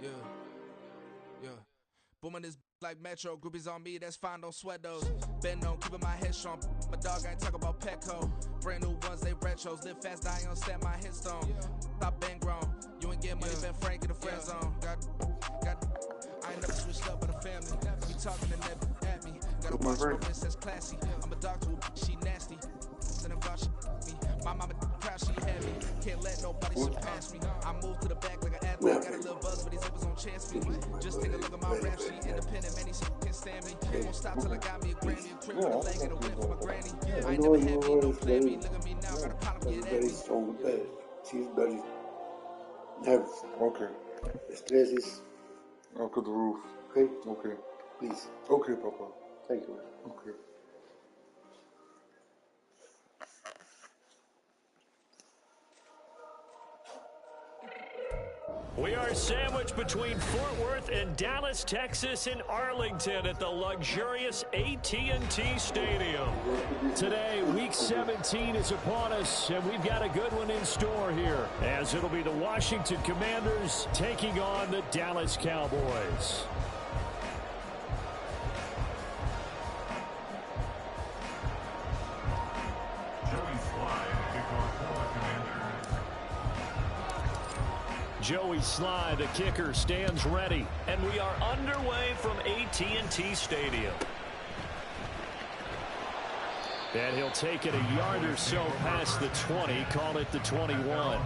Yeah, yeah. Booming this like Metro, groupies on me, that's fine, don't sweat those. Been on, keeping my head strong. My dog ain't talk about Petco. Brand new ones, they retros. Live fast, die on set my headstone. Stop been grown. You ain't getting money, been Frank in the friend zone. I ain't never switched up with a family. You talking and never at me. Gotta watch my wrist, that's classy. I'm a doctor, she nasty. Send them God, she me. My mama proud she had me. Can't let nobody surpass me. I move to the back like an athlete. Got a little buzz, but these zippers on chance me. Just take a look at my rap sheet. Independent, man, these can't stand me. Won't stop till I got me a Grammy. A crib with a leg and a whip for my granny. I ain't never had me, no plan me. Look at me now, got a problem, get at me. She's very nervous. Okay. The stress is... I'll cut the roof. Okay? Okay. Please. Okay, Papa. Thank you. Okay. We are sandwiched between Fort Worth and Dallas, Texas, and Arlington at the luxurious AT&T Stadium. Today, Week 17 is upon us, and we've got a good one in store here, as it'll be the Washington Commanders taking on the Dallas Cowboys. Joey Sly, the kicker, stands ready, and we are underway from AT&T Stadium. And he'll take it a yard or so past the 20, call it the 21.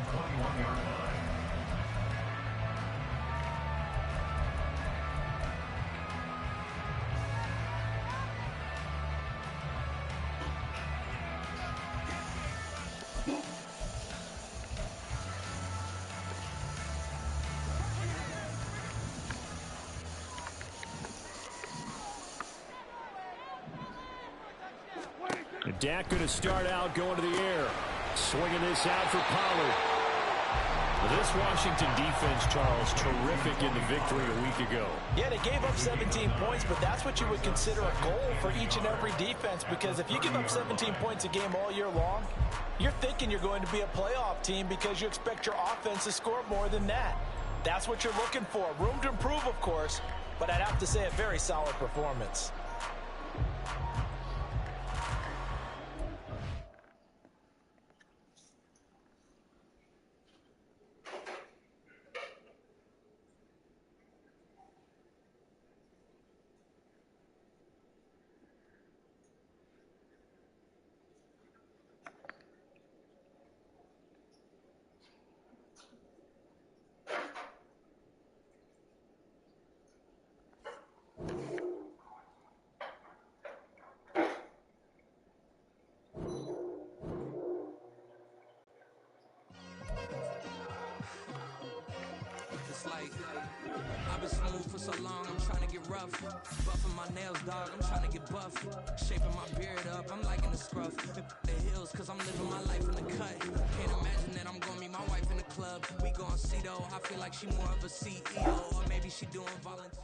Dak going to start out going to the air. Swinging this out for Pollard. This Washington defense, Charles, terrific in the victory a week ago. Yeah, they gave up 17 points, but that's what you would consider a goal for each and every defense, because if you give up 17 points a game all year long, you're thinking you're going to be a playoff team because you expect your offense to score more than that. That's what you're looking for. Room to improve, of course, but I'd have to say a very solid performance. I've been smooth for so long, I'm trying to get rough. Buffing my nails, dog, I'm trying to get buff. Shaping my beard up, I'm liking the scruff. The hills, cause I'm living my life in the cut. Can't imagine that I'm gonna meet my wife in the club. We gon' see though, I feel like she more of a CEO. Or maybe she doing volunteer.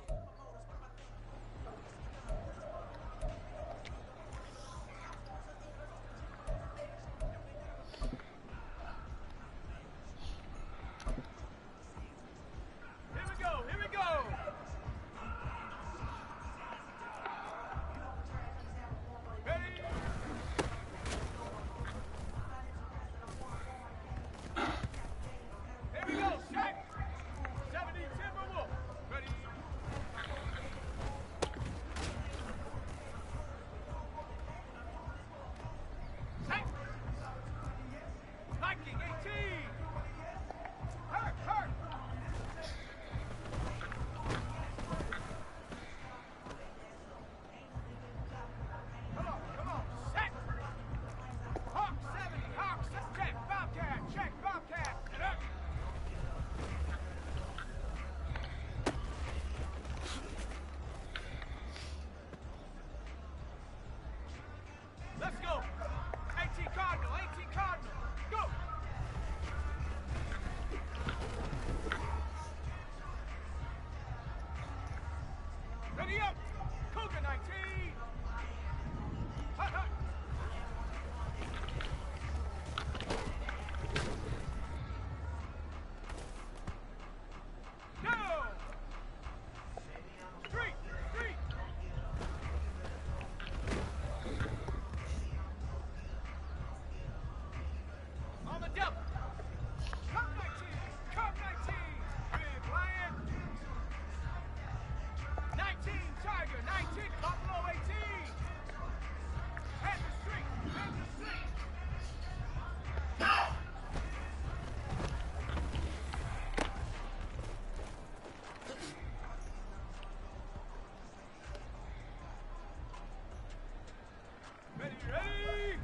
Ready?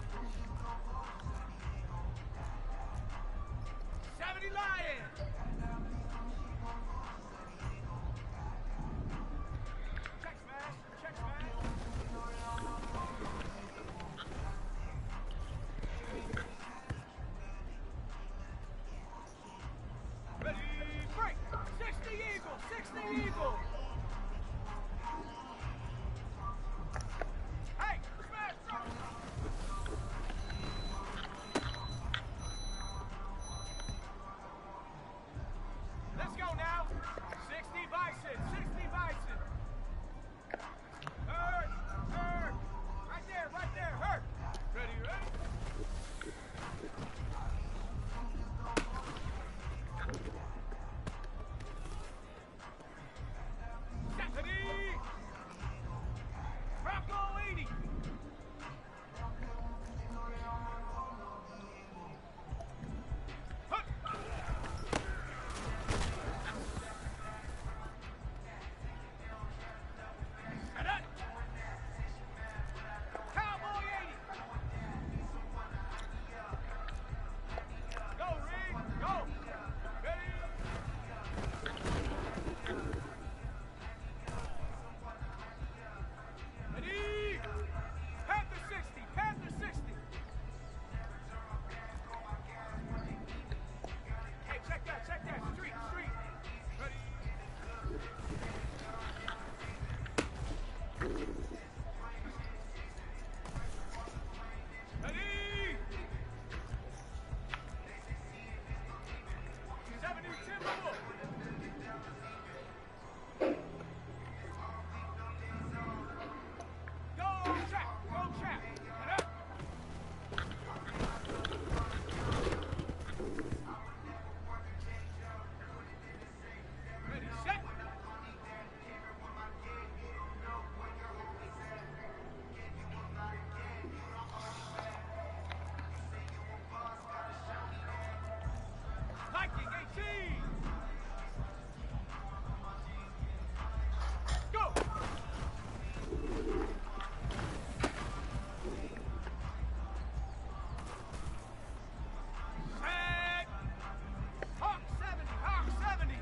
70 Lion. Check smash. Check smash. Ready? Break. 60 Eagle. 60 Eagle. Hey, smash. Let's go now. 60 Bison. 60 Bison. Hurt. Hurt. Right there. Right there. Hurt. Ready, ready? Stephanie! Bronco 80! Hup! And up! Cowboy 80! Go, Reed! Go! Ready? Ready? Panther 60! Panther 60! Hey, check that! Check that! Street! Street! Ready? Ready? 70 Timberwolf! Go check! Go check! And up! Ready, set! Viking 18! Go! Set! Hawk 70! Hawk 70!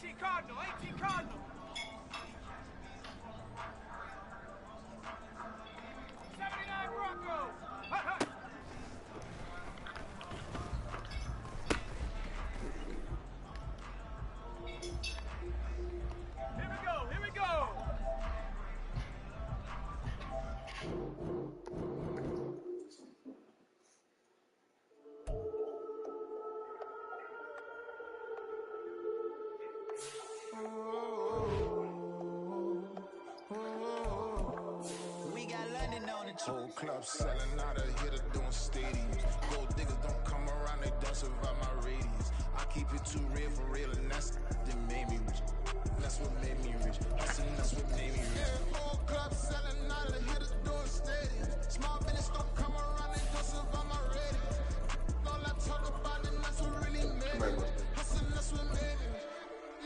18 Cardinal! 18 Cardinal! 79 Bronco! Hut, hut! Here we go! Here we go! We got London on the Whole club selling out of hitter doing stadiums. Gold diggers don't come around, they don't survive my radius. I keep it too real for real, and that's that made me rich. That's what made me rich. Hustling, that's what made me rich. Yeah, whole club selling out of hitters doing stadiums. Small business don't come around, they don't survive my radius. All I talk about, and that's what really made me rich. Hustling, that's what made me rich.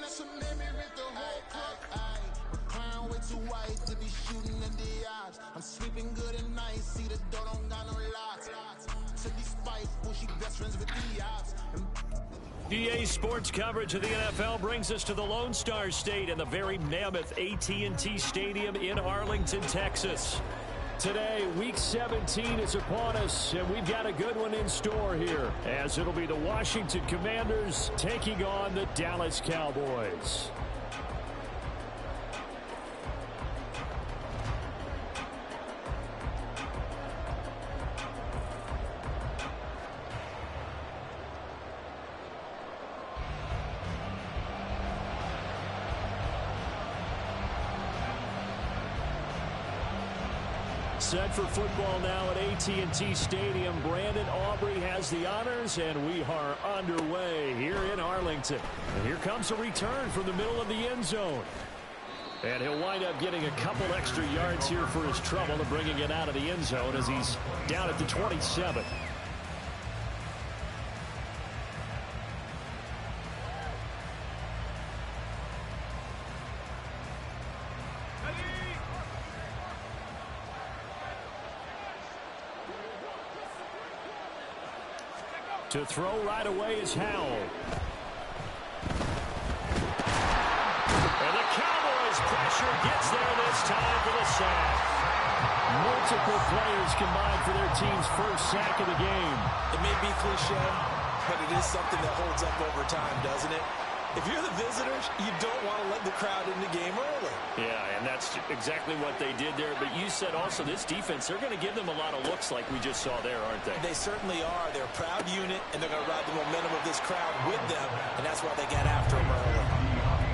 That's what made me rich. The whole club. Crown way too white to be shooting in the odds. I'm sleeping good at night, see the door don't got no locks. To be spiteful, she best friends with the odds. EA Sports coverage of the NFL brings us to the Lone Star State and the very mammoth AT&T Stadium in Arlington, Texas. Today, Week 17 is upon us, and we've got a good one in store here, as it'll be the Washington Commanders taking on the Dallas Cowboys. Set for football now at AT&T Stadium. Brandon Aubrey has the honors, and we are underway here in Arlington. And here comes a return from the middle of the end zone. And he'll wind up getting a couple extra yards here for his trouble and bringing it out of the end zone as he's down at the 27. To throw right away is Howell. And the Cowboys pressure gets there this time for the sack. Multiple players combined for their team's first sack of the game. It may be cliche, but it is something that holds up over time, doesn't it? If you're the visitors, you don't want to let the crowd in the game early. Yeah, and that's exactly what they did there. But you said also this defense, they're going to give them a lot of looks like we just saw there, aren't they? They certainly are. They're a proud unit, and they're going to ride the momentum of this crowd with them, and that's why they get after them early.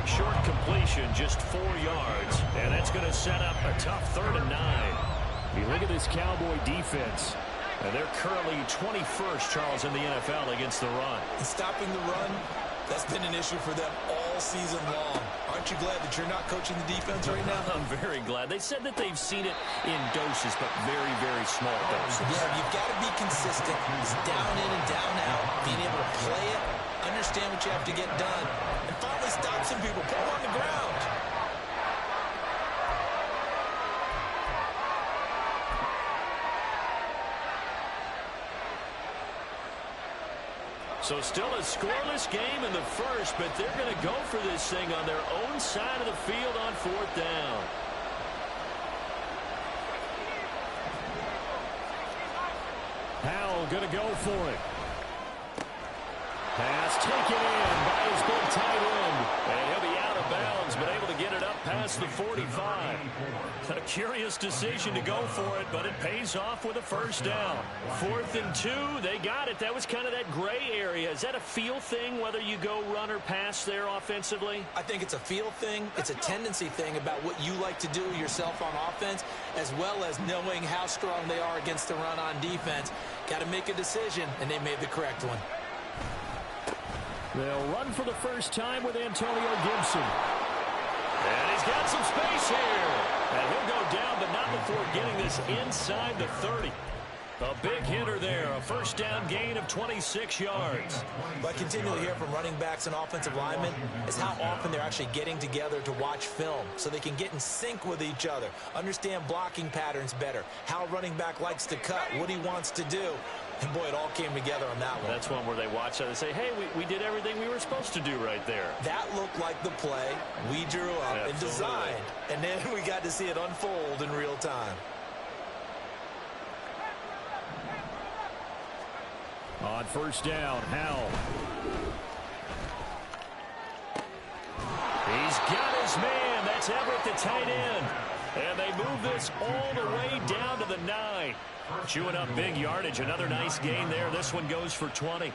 Short completion, just 4 yards, and that's going to set up a tough 3rd and 9. You look at this Cowboy defense, and they're currently 21st, Charles, in the NFL against the run. And stopping the run, that's been an issue for them all season long. Aren't you glad that you're not coaching the defense right now? I'm very glad. They said that they've seen it in doses, but very, very small doses. Yeah, you've got to be consistent. It's down in and down out. Being able to play it, understand what you have to get done, and finally stop some people. Put them on the ground. So still a scoreless game in the first, but they're going to go for this thing on their own side of the field on 4th down. Howell going to go for it. Pass taken in by his big tight end. And he'll be out of bounds, but able to get it up past the 45. A curious decision to go for it, but it pays off with a 1st down. 4th and 2, they got it. That was kind of that gray area. Is that a feel thing, whether you go run or pass there offensively? I think it's a feel thing. It's a tendency thing about what you like to do yourself on offense, as well as knowing how strong they are against the run on defense. Got to make a decision, and they made the correct one. They'll run for the first time with Antonio Gibson. And he's got some space here. And he'll go down, but not before getting this inside the 30. A big hitter there, a 1st down gain of 26 yards. What I continually hear from running backs and offensive linemen is how often they're actually getting together to watch film so they can get in sync with each other, understand blocking patterns better, how a running back likes to cut, what he wants to do. And, boy, it all came together on that one. That's one where they watch that and say, hey, we did everything we were supposed to do right there. That looked like the play we drew up and designed. And then we got to see it unfold in real time. On 1st down, Howell. He's got his man. That's Everett, the tight end. And they move this all the way down to the 9. Chewing up big yardage. Another nice gain there. This one goes for 20.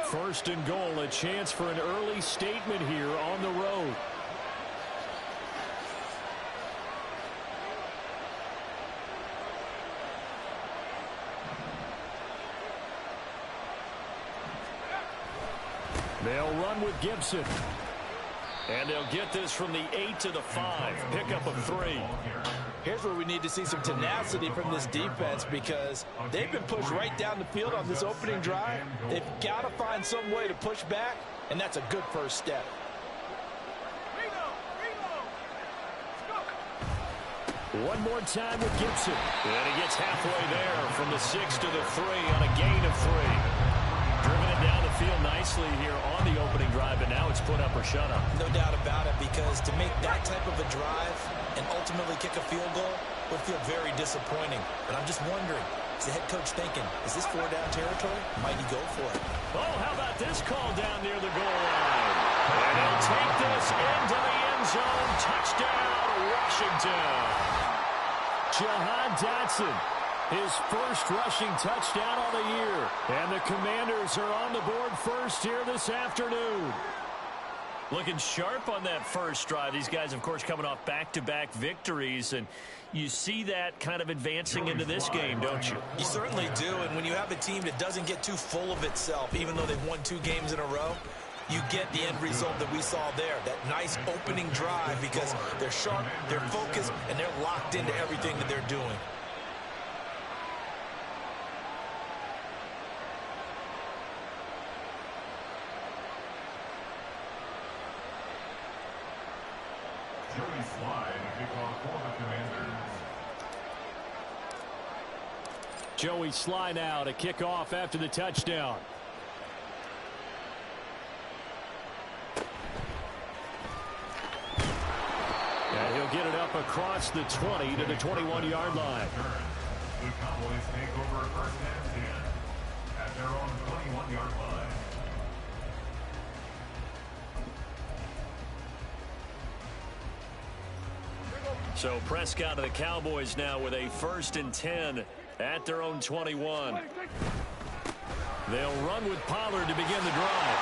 First and goal, a chance for an early statement here on the road. They'll run with Gibson. And they'll get this from the 8 to the 5. Pickup of 3. Here's where we need to see some tenacity from this defense because they've been pushed right down the field on this opening drive. They've got to find some way to push back, and that's a good first step. One more time with Gibson. And he gets halfway there from the 6 to the 3 on a gain of 3. Driven it down the field nicely here on the opening drive, and now it's put up or shut up. No doubt about it, because to make that type of a drive and ultimately kick a field goal would feel very disappointing. But I'm just wondering, is the head coach thinking, is this 4-down territory? Might he go for it? Oh, how about this call down near the goal line? And he'll take this into the end zone. Touchdown, Washington. Jahan Dotson. His first rushing touchdown on the year. And the Commanders are on the board first here this afternoon. Looking sharp on that first drive. These guys, of course, coming off back-to-back victories. And you see that kind of advancing into this game, don't you? You certainly do. And when you have a team that doesn't get too full of itself, even though they've won 2 games in a row, you get the end result that we saw there. That nice opening drive because they're sharp, they're focused, and they're locked into everything that they're doing. Joey Sly now to kick off after the touchdown. And he'll get it up across the 20 to the 21-yard line. The Cowboys take over first and 10 at their own 21-yard line. So Prescott of the Cowboys now with a 1st and 10 at their own 21. They'll run with Pollard to begin the drive.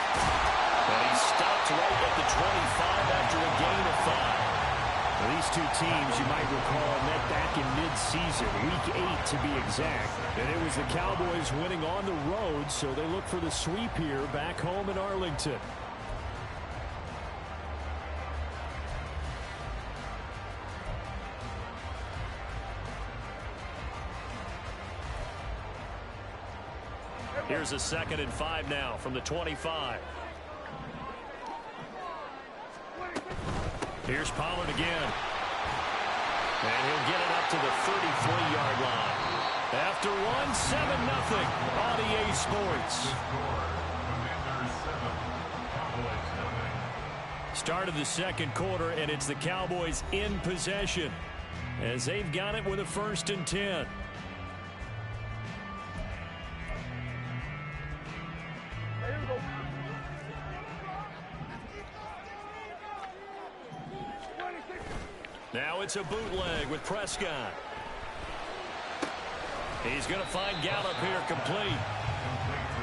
And he stopped right at the 25 after a gain of 5. Well, these two teams, you might recall, met back in mid-season, week 8 to be exact. And it was the Cowboys winning on the road, so they look for the sweep here back home in Arlington. Here's a 2nd and 5 now from the 25. Here's Pollard again. And he'll get it up to the 33-yard line. After one, 7-0 on EA Sports. Start of the second quarter, and it's the Cowboys in possession as they've got it with a 1st and 10. Now it's a bootleg with Prescott. He's going to find Gallup here complete.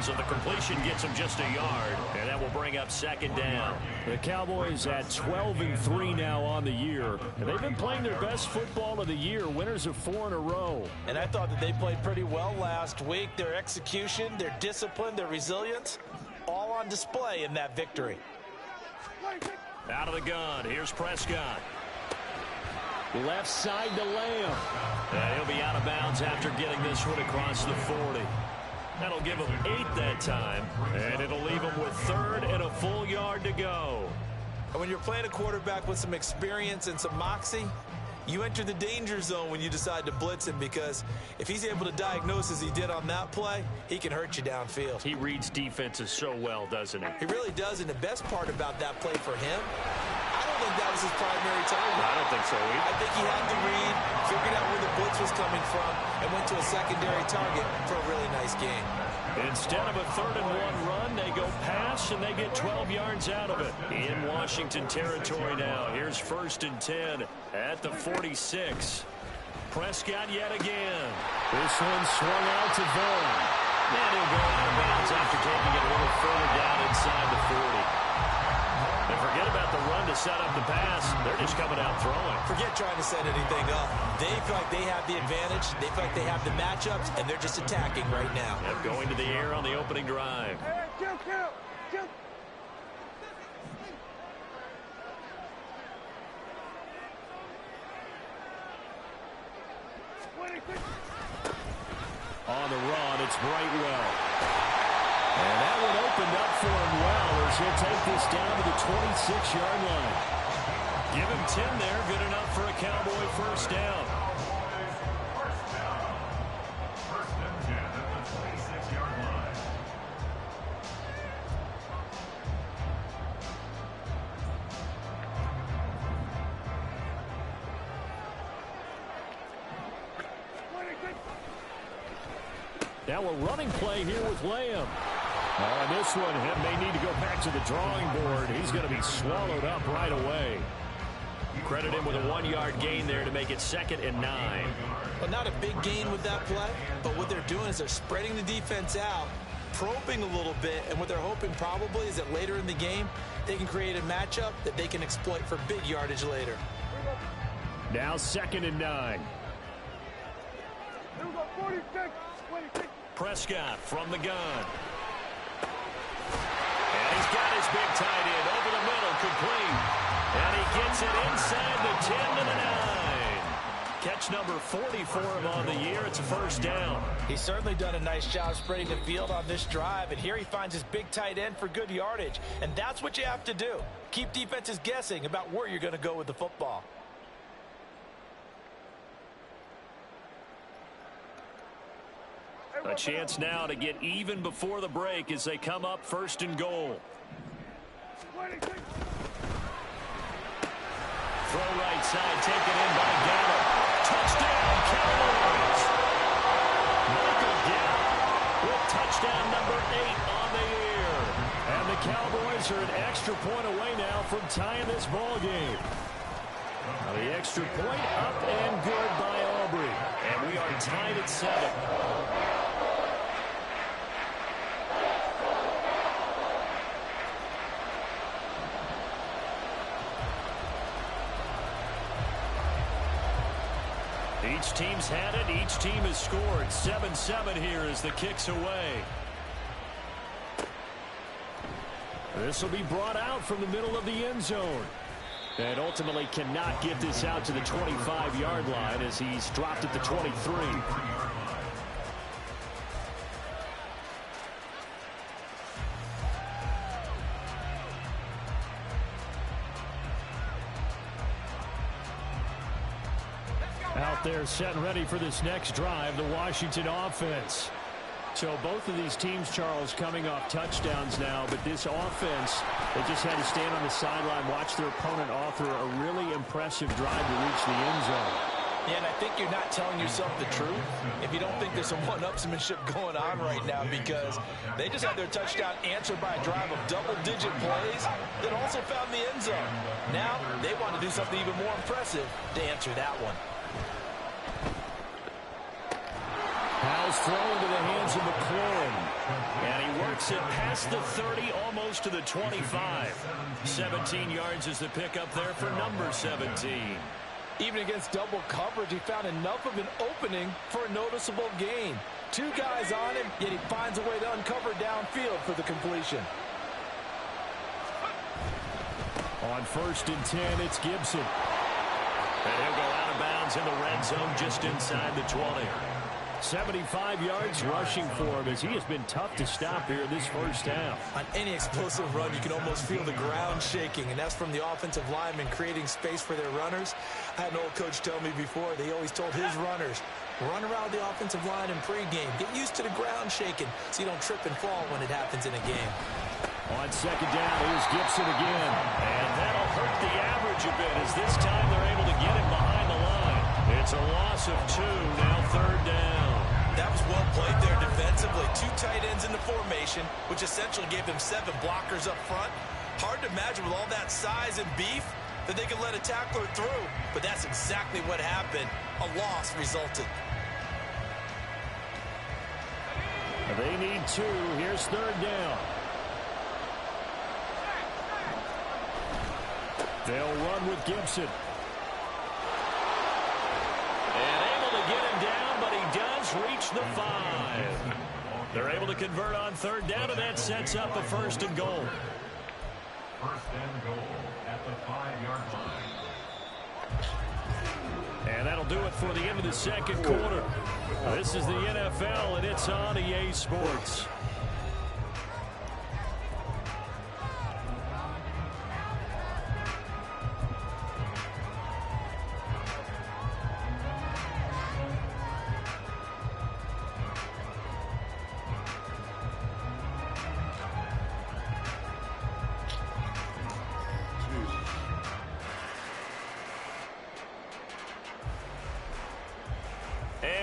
So the completion gets him just a yard, and that will bring up 2nd down. The Cowboys at 12-3 now on the year, and they've been playing their best football of the year, winners of 4 in a row. And I thought that they played pretty well last week. Their execution, their discipline, their resilience, all on display in that victory. Out of the gun, here's Prescott. Left side to Lamb. And he'll be out of bounds after getting this one across the 40. That'll give him 8 that time, and it'll leave him with 3rd and a full yard to go. And when you're playing a quarterback with some experience and some moxie, you enter the danger zone when you decide to blitz him, because if he's able to diagnose as he did on that play, he can hurt you downfield. He reads defenses so well, doesn't he? He really does, and the best part about that play for him, I don't think that was his primary target. I don't think so either. I think he had the read, figured out where the blitz was coming from, and went to a secondary target for a really nice game. Instead of a 3rd and 1 run, they go pass, and they get 12 yards out of it. In Washington territory now. Here's 1st and 10 at the 46. Prescott yet again. This one swung out to Vaughn. And he'll go out of bounds after taking it a little further down inside the 40. And forget about the run to set up the pass. They're just coming out throwing. Forget trying to set anything up. They feel like they have the advantage. They feel like they have the matchups, and they're just attacking right now. Yep, going to the air on the opening drive. Hey, kill. On the run, it's Brightwell. And that one opened up for him well as he'll take this down to the 26-yard line. Give him 10 there. Good enough for a Cowboy 1st down. First and 10 at the 26-yard line. Now a running play here with Lamb. On this one, he may need to go back to the drawing board. He's going to be swallowed up right away. Credit him with a 1-yard gain there to make it 2nd and 9. But not a big gain with that play, but what they're doing is they're spreading the defense out, probing a little bit, and what they're hoping probably is that later in the game, they can create a matchup that they can exploit for big yardage later. Now 2nd and 9. Prescott from the gun. And he's got his big tight end over the middle, complete. And he gets it inside the 10 to the 9. Catch number 40 for him on the year. It's a 1st down. He's certainly done a nice job spreading the field on this drive, and here he finds his big tight end for good yardage. And that's what you have to do. Keep defenses guessing about where you're going to go with the football. chance now to get even before the break as they come up 1st and goal. Throw right side, taken in by Gallup. Touchdown, Cowboys! Michael Gallup with touchdown number 8 on the year. And the Cowboys are an extra point away now from tying this ball game. The extra point up and good by Aubrey. And we are tied at 7. Each team's had it. Each team has scored. 7-7 here as the kick's away. This will be brought out from the middle of the end zone. And ultimately cannot get this out to the 25-yard line as he's dropped at the 23. Out there set and ready for this next drive, the Washington offense. So both of these teams, Charles, coming off touchdowns now, but this offense, they just had to stand on the sideline, watch their opponent author a really impressive drive to reach the end zone. Yeah, and I think you're not telling yourself the truth if you don't think there's some one-upsmanship going on right now, because they just had their touchdown answered by a drive of double-digit plays that also found the end zone. Now they want to do something even more impressive to answer that one. Powell's thrown to the hands of McLaurin. And he works it past the 30, almost to the 25. 17 yards is the pickup there for number 17. Even against double coverage, he found enough of an opening for a noticeable gain. 2 guys on him, yet he finds a way to uncover downfield for the completion. On 1st and 10, it's Gibson. And he'll go out of bounds in the red zone just inside the 20. 75 yards rushing for him as he has been tough to stop here this first half. On any explosive run, you can almost feel the ground shaking, and that's from the offensive linemen creating space for their runners. I had an old coach tell me before, they always told his runners, run around the offensive line in pregame. Get used to the ground shaking so you don't trip and fall when it happens in a game. On 2nd down, here's Gibson again. And that'll hurt the average a bit as this time they're able to get him behind the line. It's a loss of 2, now 3rd down. That was well played there defensively. 2 tight ends in the formation, which essentially gave them 7 blockers up front. Hard to imagine with all that size and beef that they could let a tackler through, but that's exactly what happened. A loss resulted. They need 2. Here's 3rd down. They'll run with Gibson. And able to get him down, but he does reach the 5. They're able to convert on 3rd down, and that sets up a 1st and goal. 1st and goal at the 5-yard line. And that'll do it for the end of the 2nd quarter. This is the NFL, and it's on EA Sports.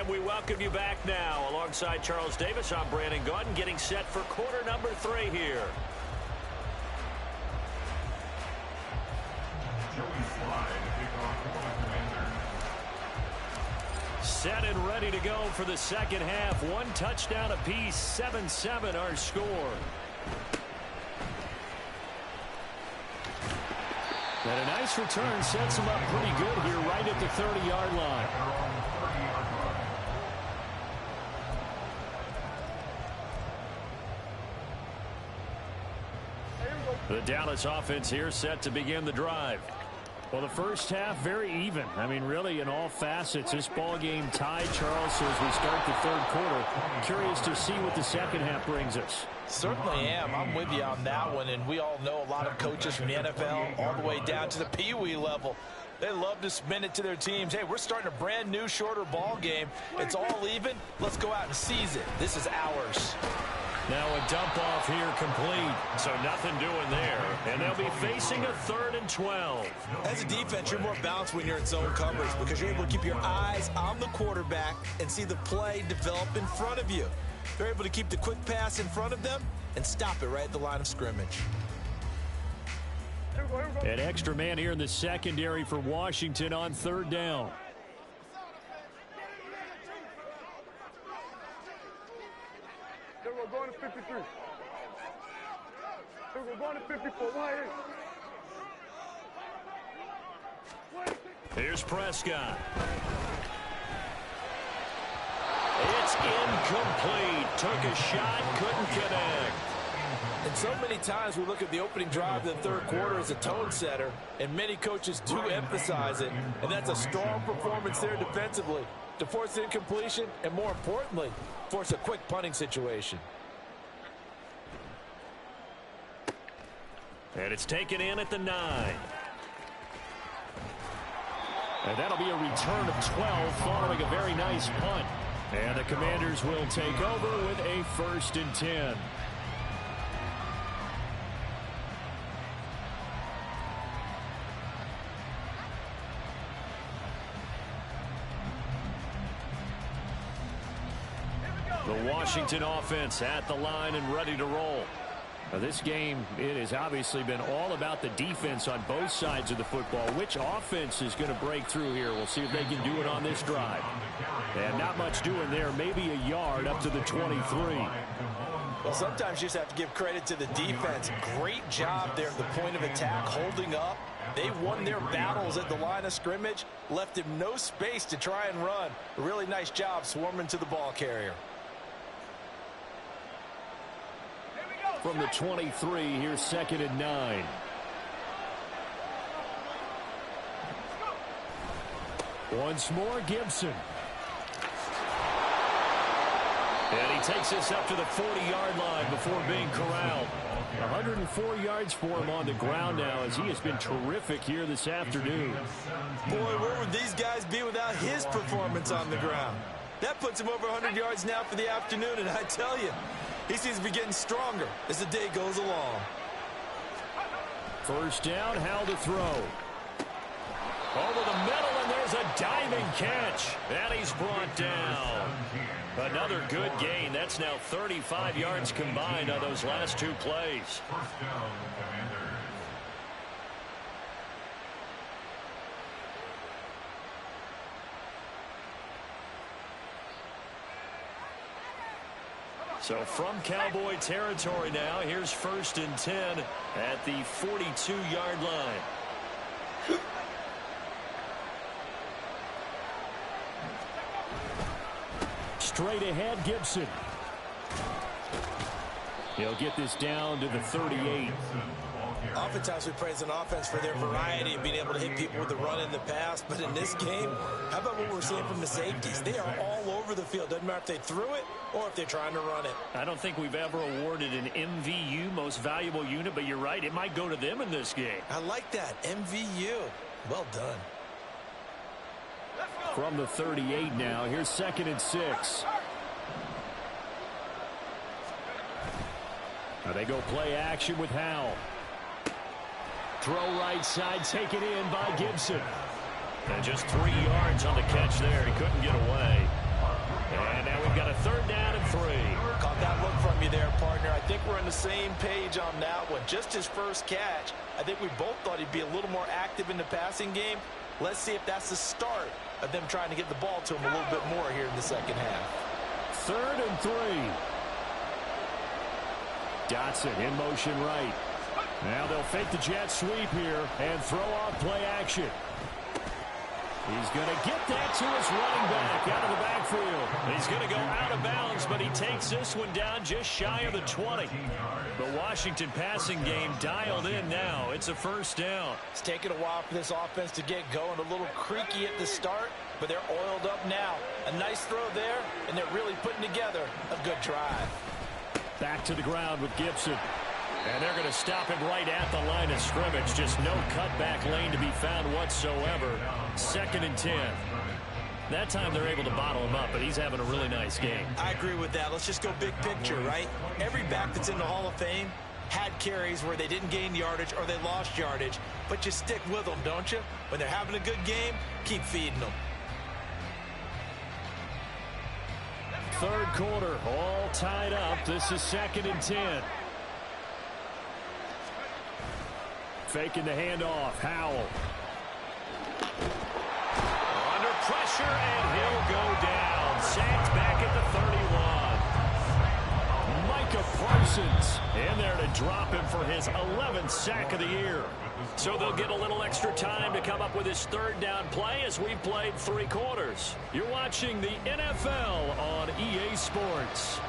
We welcome you back now. Alongside Charles Davis, I'm Brandon Gaudin, getting set for quarter number 3 here. Set and ready to go for the 2nd half. 1 touchdown apiece, 7-7 our score. And a nice return sets him up pretty good here right at the 30-yard line. The Dallas offense here set to begin the drive. Well, the first half very even. I mean, really in all facets. This ball game tied, Charles, so as we start the 3rd quarter. Curious to see what the 2nd half brings us. Certainly am. I'm with you on that one, and we all know a lot of coaches from the NFL all the way down to the Pee Wee level. They love to spin it to their teams. Hey, we're starting a brand new, shorter ball game. It's all even. Let's go out and seize it. This is ours. Now a dump off here complete. So nothing doing there. And they'll be facing a 3rd and 12. As a defense, you're more balanced when you're in zone coverage because you're able to keep your eyes on the quarterback and see the play develop in front of you. They're able to keep the quick pass in front of them and stop it right at the line of scrimmage. An extra man here in the secondary for Washington on 3rd down. We're going to 53. We're going to 54. Here's Prescott. It's incomplete. Took a shot, couldn't connect. And so many times we look at the opening drive of the 3rd quarter as a tone setter, and many coaches do emphasize it, and that's a strong performance there defensively to force incompletion and, more importantly, force a quick punting situation. And it's taken in at the 9. And that'll be a return of 12 following a very nice punt. And the Commanders will take over with a 1st and 10. The Washington offense at the line and ready to roll. Now this game, it has obviously been all about the defense on both sides of the football. Which offense is going to break through here? We'll see if they can do it on this drive. And not much doing there. Maybe a yard up to the 23. Well, sometimes you just have to give credit to the defense. Great job there at the point of attack, holding up. They won their battles at the line of scrimmage, left him no space to try and run. A really nice job swarming to the ball carrier. From the 23, here's 2nd and 9. Once more, Gibson. And he takes this up to the 40-yard line before being corralled. 104 yards for him on the ground now as he has been terrific here this afternoon. Boy, where would these guys be without his performance on the ground? That puts him over 100 yards now for the afternoon, and I tell you, he seems to be getting stronger as the day goes along. 1st down, Howell to throw. Over the middle, and there's a diving catch. And he's brought down. Another good gain. That's now 35 yards combined on those last 2 plays. 1st down, Commanders. So from Cowboy territory now, here's 1st and 10 at the 42-yard line. Straight ahead, Gibson. He'll get this down to the 38. Oftentimes we praise an offense for their variety of being able to hit people with the run and the pass, but in this game, how about what we're seeing from the safeties? They are all over the field. Doesn't matter if they threw it or if they're trying to run it. I don't think we've ever awarded an MVU, most valuable unit, but you're right, it might go to them in this game. I like that, MVU. Well done. From the 38 now, here's 2nd and 6. Now they go play action with Howell. Throw right side, taken in by Gibson. And just 3 yards on the catch there. He couldn't get away. And now we've got a 3rd down and 3. Caught that look from you there, partner. I think we're on the same page on that one. Just his first catch. I think we both thought he'd be a little more active in the passing game. Let's see if that's the start of them trying to get the ball to him a little bit more here in the second half. 3rd and 3. Dotson in motion right. Now they'll fake the jet sweep here and throw off play action. He's going to get that to his running back out of the backfield. He's going to go out of bounds, but he takes this one down just shy of the 20. The Washington passing game dialed in now. It's a 1st down. It's taken a while for this offense to get going. A little creaky at the start, but they're oiled up now. A nice throw there, and they're really putting together a good drive. Back to the ground with Gibson. And they're going to stop him right at the line of scrimmage. Just no cutback lane to be found whatsoever. 2nd and 10. That time they're able to bottle him up, but he's having a really nice game. I agree with that. Let's just go big picture, right? Every back that's in the Hall of Fame had carries where they didn't gain yardage or they lost yardage, but you stick with them, don't you? When they're having a good game, keep feeding them. 3rd quarter, all tied up. This is 2nd and 10. Faking the handoff. Howell. Under pressure, and he'll go down. Sacked back at the 31. Micah Parsons in there to drop him for his 11th sack of the year. So they'll get a little extra time to come up with his 3rd down play as we've played 3 quarters. You're watching the NFL on EA Sports.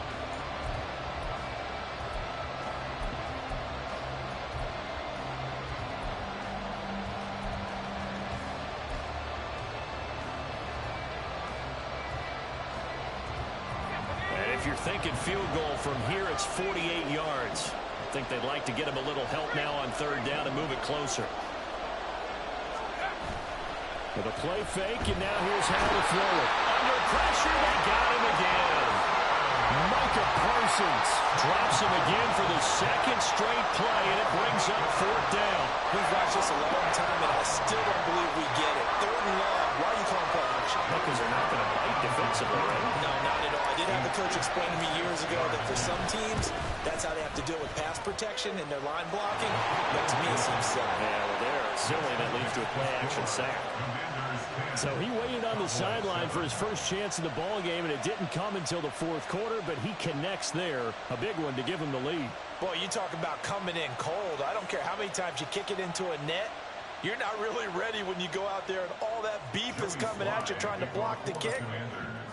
If you're thinking field goal from here, it's 48 yards. I think they'd like to get him a little help now on 3rd down and move it closer. With a play fake, and now here's how to throw it. Under pressure, they got him again. Micah Parsons drops him again for the 2nd straight play, and it brings up 4th down. We've watched this a long time, and I still don't believe we get it. 3rd and long. Why are you calling play action? Because they're not going to bite defensively, right? No, not at all. I did have a coach explain to me years ago that for some teams, that's how they have to deal with pass protection and their line blocking. But to me, it seems silly. Yeah, well, they're silly. That leads to a play-action sack. So he waited on the sideline for his first chance in the ball game, and it didn't come until the 4th quarter, but he connects there. A big one to give him the lead. Boy, you talk about coming in cold. I don't care how many times you kick it into a net. You're not really ready when you go out there and all that beef is coming at you trying to block the kick.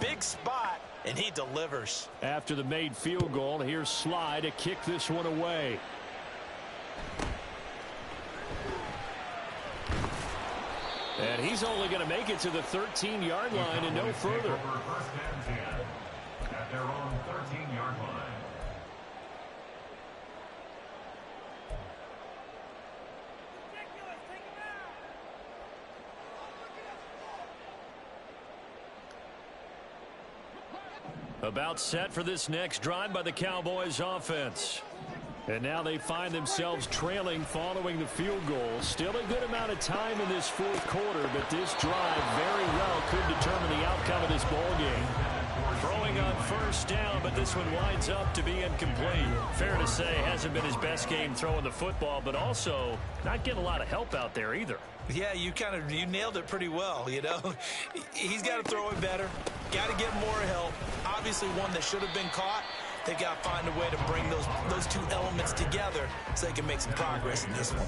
Big spot, and he delivers. After the made field goal, here's Sly to kick this one away. And he's only going to make it to the 13-yard line and no further. At their own 13-yard line. About set for this next drive by the Cowboys offense. And now they find themselves trailing following the field goal. Still a good amount of time in this 4th quarter, but this drive very well could determine the outcome of this ball game. Throwing on 1st down, but this one winds up to be incomplete. Fair to say, hasn't been his best game throwing the football, but also not getting a lot of help out there either. Yeah, you nailed it pretty well, you know. He's got to throw it better. Got to get more help. Obviously one that should have been caught. They got to find a way to bring those 2 elements together so they can make some progress in this one.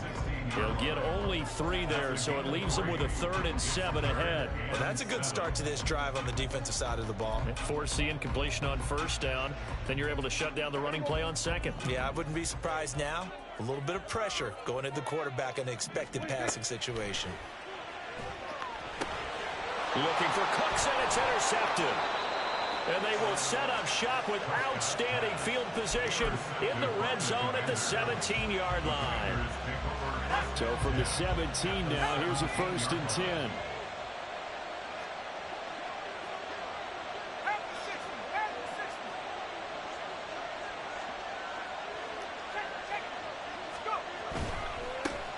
He'll get only 3 there, so it leaves him with a 3rd and 7 ahead. Well, that's a good start to this drive on the defensive side of the ball. Force the incompletion on 1st down. Then you're able to shut down the running play on 2nd. Yeah, I wouldn't be surprised now. A little bit of pressure going at the quarterback in an expected passing situation. Looking for Cooks, and it's intercepted. And they will set up shop with outstanding field position in the red zone at the 17-yard line. So from the 17 now, here's a 1st and 10.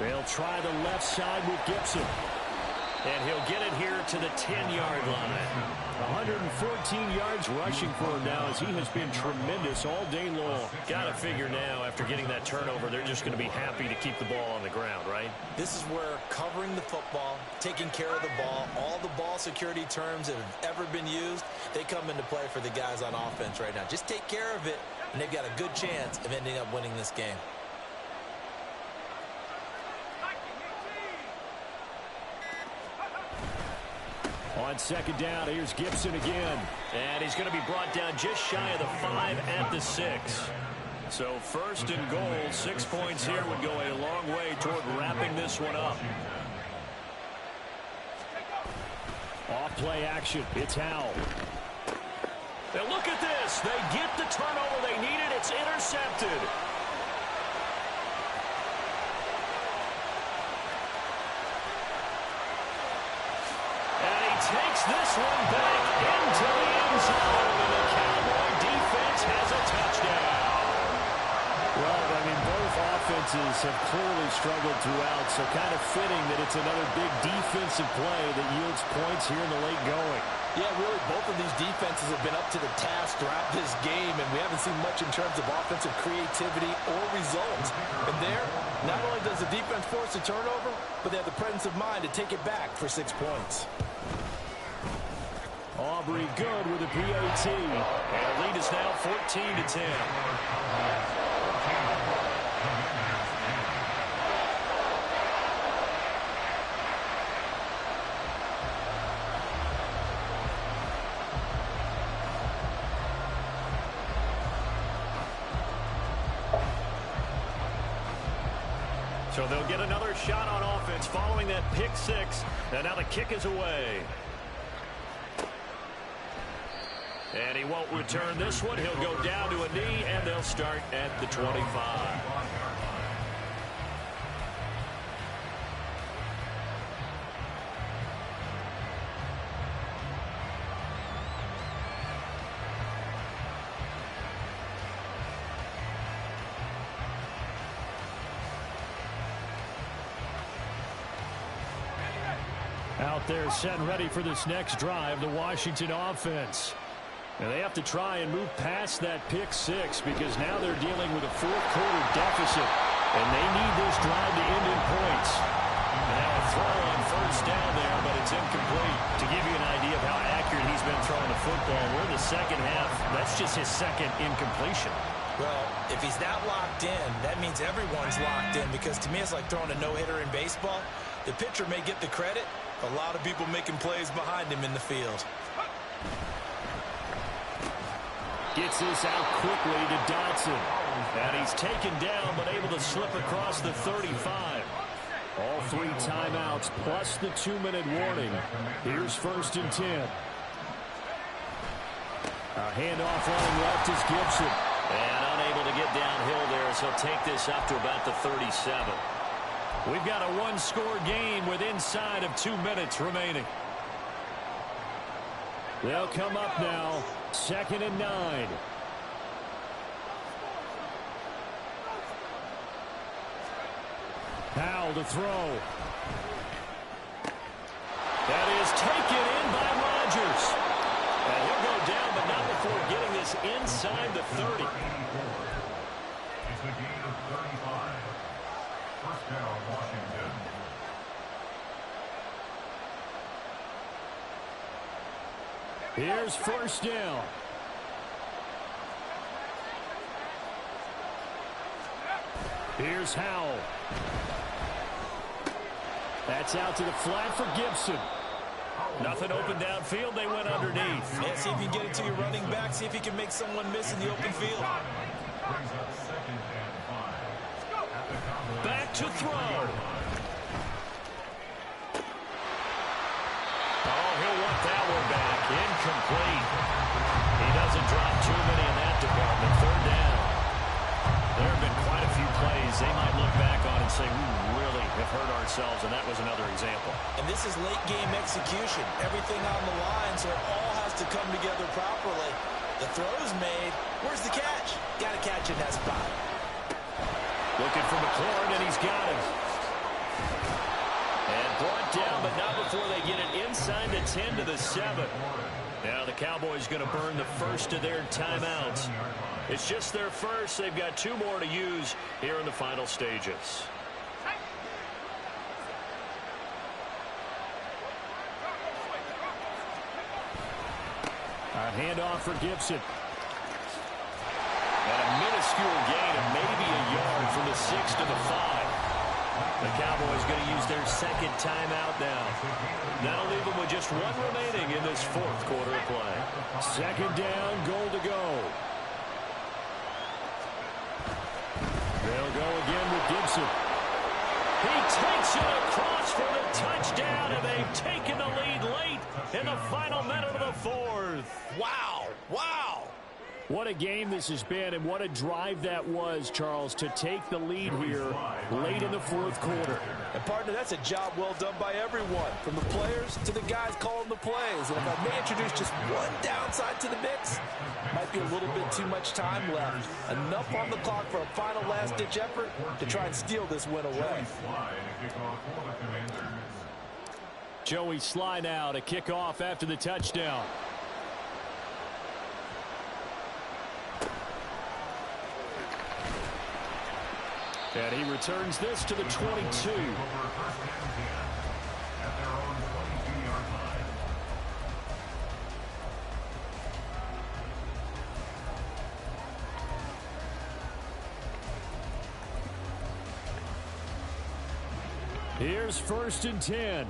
They'll try the left side with Gibson. And he'll get it here to the 10-yard line. 114 yards rushing for him now as he has been tremendous all day long. Got to figure now after getting that turnover, they're just going to be happy to keep the ball on the ground, right? This is where covering the football, taking care of the ball, all the ball security terms that have ever been used, they come into play for the guys on offense right now. Just take care of it, and they've got a good chance of ending up winning this game. On 2nd down, here's Gibson again. And he's going to be brought down just shy of the 5 at the 6. So 1st and goal, 6 points here would go a long way toward wrapping this one up. Off play action, it's Howell. And look at this. They get the turnover they needed. It's intercepted. takes this one back into the end zone, and the Cowboy defense has a touchdown. Well, I mean, both offenses have clearly struggled throughout, so kind of fitting that it's another big defensive play that yields points here in the late going. Yeah, really, both of these defenses have been up to the task throughout this game, and we haven't seen much in terms of offensive creativity or results. And there, not only does the defense force a turnover, but they have the presence of mind to take it back for 6 points. Aubrey good with a PAT. And the lead is now 14-10. So they'll get another shot on offense following that pick six. And now the kick is away. And he won't return this one. He'll go down to a knee, and they'll start at the 25. Out there set and ready for this next drive, the Washington offense. And they have to try and move past that pick six because now they're dealing with a fourth-quarter deficit. And they need this drive to end in points. And now a throw on first down there, but it's incomplete. To give you an idea of how accurate he's been throwing the football, we're in the second half. That's just his second incompletion. Well, if he's that locked in, that means everyone's locked in because to me it's like throwing a no-hitter in baseball. The pitcher may get the credit. A lot of people making plays behind him in the field. Gets this out quickly to Dotson. And he's taken down but able to slip across the 35. All 3 timeouts plus the 2-minute warning. Here's 1st and 10. A handoff running left is Gibson. And unable to get downhill there, so he'll take this up to about the 37. We've got a one-score game with inside of 2 minutes remaining. They'll come up now, 2nd and 9. Powell to throw. That is taken in by Rodgers. And he'll go down, but not before getting this inside the 30. It's a gain of 35. First down, Washington. Here's 1st down. Here's Howell. That's out to the flat for Gibson. Nothing open downfield. They went underneath. Yeah, see if you can get it to your running back. See if you can make someone miss in the open field. Back to throw. Oh, he'll want that one back. Incomplete. He doesn't drop too many in that department. 3rd down. There have been quite a few plays they might look back on and say, we really have hurt ourselves, and that was another example. And this is late game execution. Everything on the line, so it all has to come together properly. The throw's made. Where's the catch? Got to catch in that spot. Looking for McLaurin, and he's got him. And brought down, but not before they get it inside the 10 to the 7. Now the Cowboys going to burn the first of their timeouts. It's just their first. They've got 2 more to use here in the final stages. A handoff for Gibson. And a minuscule gain of maybe a yard from the 6 to the 5. The Cowboys going to use their 2nd timeout now. That'll leave them with just 1 remaining in this 4th quarter of play. 2nd down, goal to go. They'll go again with Gibson. He takes it across for the touchdown, and they've taken the lead late in the final minute of the 4th. Wow. Wow. What a game this has been, and what a drive that was, Charles, to take the lead here late in the fourth quarter. And, partner, that's a job well done by everyone, from the players to the guys calling the plays. And if I may introduce just one downside to the mix, might be a little bit too much time left. Enough on the clock for a final last-ditch effort to try and steal this win away. Joey Sly now to kick off after the touchdown. And he returns this to the 22. Here's 1st and 10.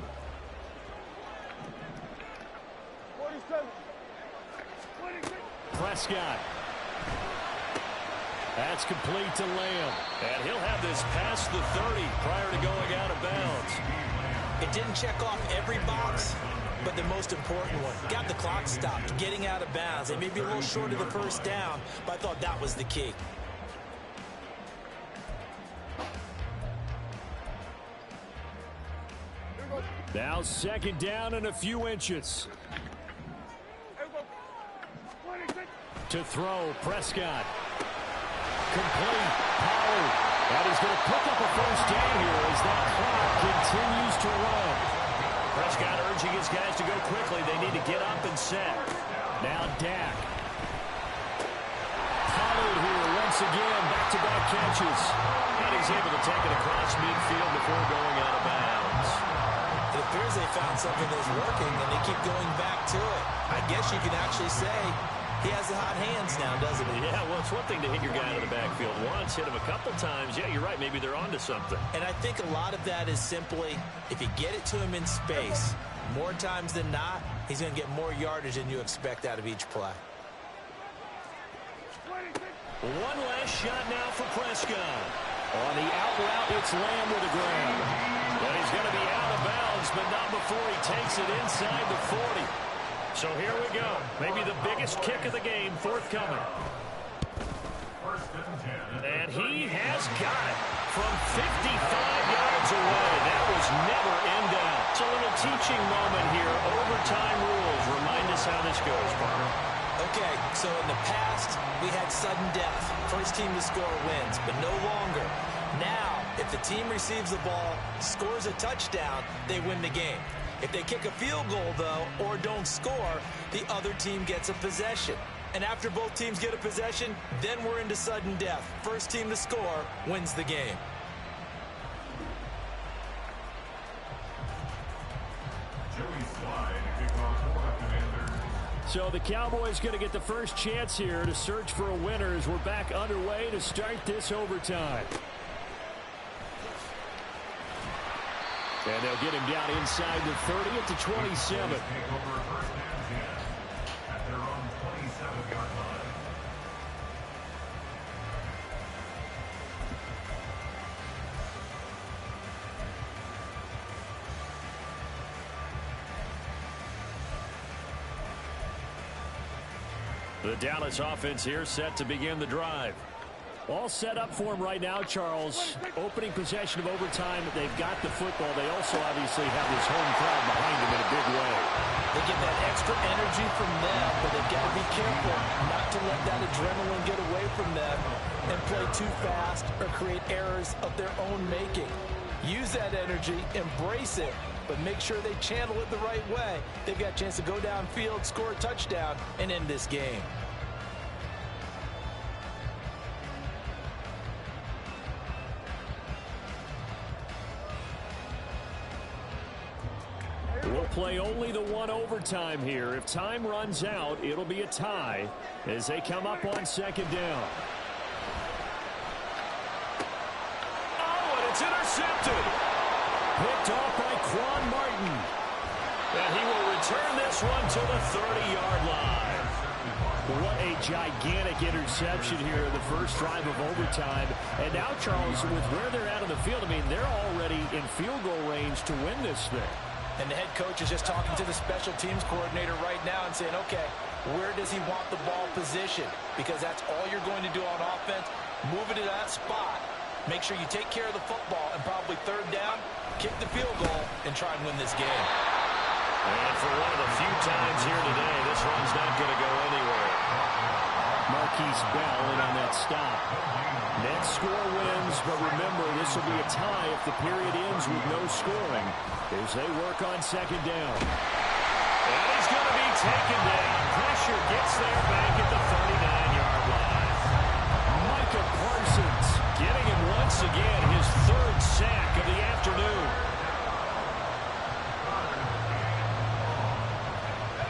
Prescott. That's complete to Lamb. And he'll have this past the 30 prior to going out of bounds. It didn't check off every box, but the most important one. Got the clock stopped, getting out of bounds. They may be a little short of the first down, but I thought that was the key. Now 2nd down and a few inches. To throw, Prescott. Complete. Pollard. And he's going to pick up a first down here as that clock continues to run. Prescott urging his guys to go quickly. They need to get up and set. Now Dak. Pollard here once again. Back-to-back catches. And he's able to take it across midfield before going out of bounds. It appears they found something that's working, and they keep going back to it. I guess you can actually say he has the hot hands now, doesn't he? Yeah, well, it's one thing to hit your guy out of the backfield once, hit him a couple times. Yeah, you're right. Maybe they're onto something. And I think a lot of that is simply, if you get it to him in space, more times than not, he's going to get more yardage than you expect out of each play. One last shot now for Prescott. On the out route, it's Lamb with a grab. And he's going to be out of bounds, but not before he takes it inside the 40. So here we go. Maybe the biggest kick of the game forthcoming. And he has got it from 55 yards away. That was never in doubt. It's a little teaching moment here. Overtime rules. Remind us how this goes, partner. Okay, so in the past, we had sudden death. First team to score wins, but no longer. Now, if the team receives the ball, scores a touchdown, they win the game. If they kick a field goal, though, or don't score, the other team gets a possession. And after both teams get a possession, then we're into sudden death. First team to score wins the game. So the Cowboys going to get the first chance here to search for a winner as we're back underway to start this overtime. And they'll get him down inside the 30 at the 27. The Dallas offense here set to begin the drive. All set up for him right now, Charles. Opening possession of overtime. They've got the football. They also obviously have this home crowd behind them in a big way. They get that extra energy from them, but they've got to be careful not to let that adrenaline get away from them and play too fast or create errors of their own making. Use that energy, embrace it, but make sure they channel it the right way. They've got a chance to go downfield, score a touchdown, and end this game. We'll play only the one overtime here. If time runs out, it'll be a tie as they come up on second down. Oh, and it's intercepted. Picked off by Quan Martin. And he will return this one to the 30-yard line. What a gigantic interception here in the first drive of overtime. And now, Charles, with where they're at on the field, I mean, they're already in field goal range to win this thing. And the head coach is just talking to the special teams coordinator right now and saying, okay, where does he want the ball positioned? because that's all you're going to do on offense. Move it to that spot. Make sure you take care of the football, and probably third down, kick the field goal, and try and win this game. And for one of the few times here today, this one's not going to go anywhere. Marquise Bell in on that stop. Next score wins, but remember, this will be a tie if the period ends with no scoring as they work on second down. And he's going to be taken down. Pressure gets there back at the 39-yard line. Micah Parsons getting him once again, his third sack of the afternoon.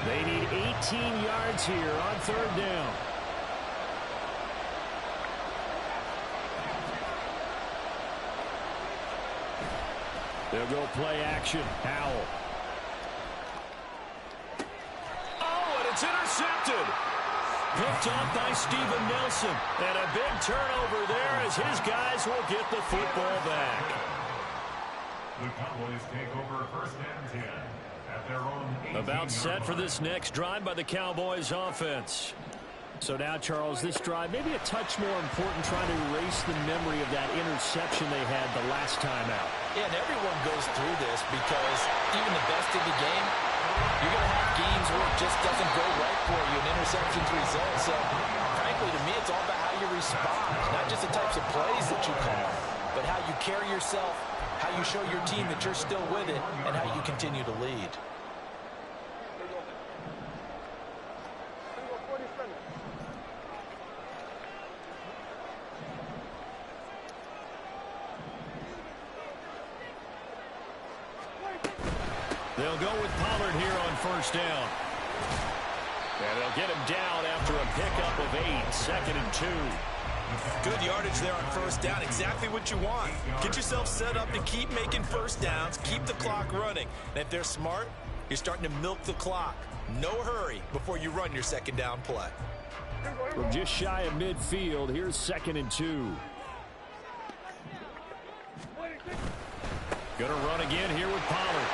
They need 18 yards here on third down. They'll go play action. Howell. Oh, and it's intercepted. Picked up by Steven Nelson. And a big turnover there as his guys will get the football back. The Cowboys take over first and 10 at their own. About set for this next drive by the Cowboys offense. So now, Charles, this drive maybe a touch more important, trying to erase the memory of that interception they had the last time out. Yeah, and everyone goes through this because even the best of the game, you're going to have games where it just doesn't go right for you, and interceptions result. So, frankly, to me, it's all about how you respond, not just the types of plays that you call, but how you carry yourself, how you show your team that you're still with it, and how you continue to lead. They'll go with Pollard here on first down. And they'll get him down after a pickup of 8, second and 2. Good yardage there on first down. Exactly what you want. Get yourself set up to keep making first downs, keep the clock running. And if they're smart, you're starting to milk the clock. No hurry before you run your second down play. From just shy of midfield, here's second and 2. Gonna run again here with Pollard.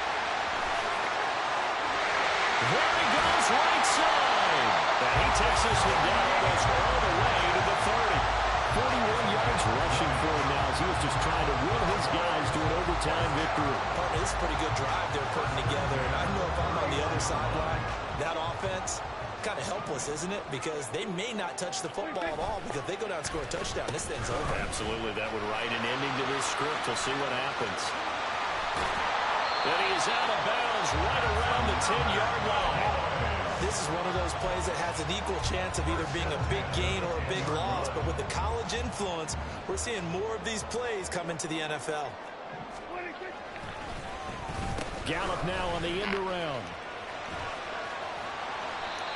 There he goes, right side. And he takes this one down almost all the way to the 30. 41 yards rushing for him now as he was just trying to will his guys to an overtime victory. Partner, this is a pretty good drive they're putting together. And I know if I'm on the other sideline, that offense, kind of helpless, isn't it? Because they may not touch the football at all, because if they go down and score a touchdown, this thing's over. Absolutely, that would write an ending to this script. We'll see what happens. And he is out of bounds right around the 10-yard line. This is one of those plays that has an equal chance of either being a big gain or a big loss. But with the college influence, we're seeing more of these plays come into the NFL. Gallup now on the end around.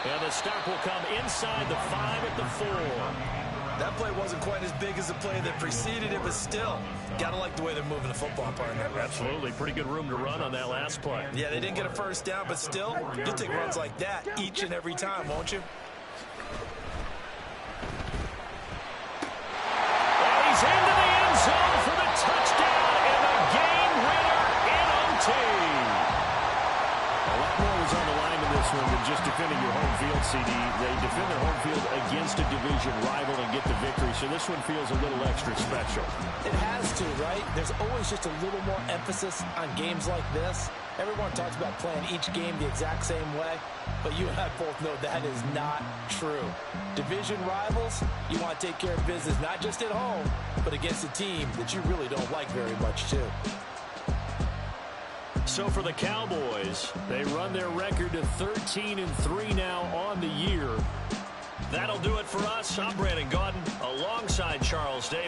And the stop will come inside the 5 at the 4. That play wasn't quite as big as the play that preceded it, but still, gotta like the way they're moving the football, partner. Absolutely. Pretty good room to run on that last play. Yeah, they didn't get a first down, but still, you'll take runs like that each and every time, won't you? And he's into the end zone for the touchdown and the game winner in OT. A lot more was on the line in this one than just defending your home field, CD. They defend their home field against a division rival and get the victory, so this one feels a little extra special. It has to, right? There's always just a little more emphasis on games like this. Everyone talks about playing each game the exact same way, but you and I both know that is not true. Division rivals, you want to take care of business, not just at home, but against a team that you really don't like very much, too. So for the Cowboys, they run their record to 13-3 now on the year. That'll do it for us. I'm Brandon Gaudin alongside Charles Davis.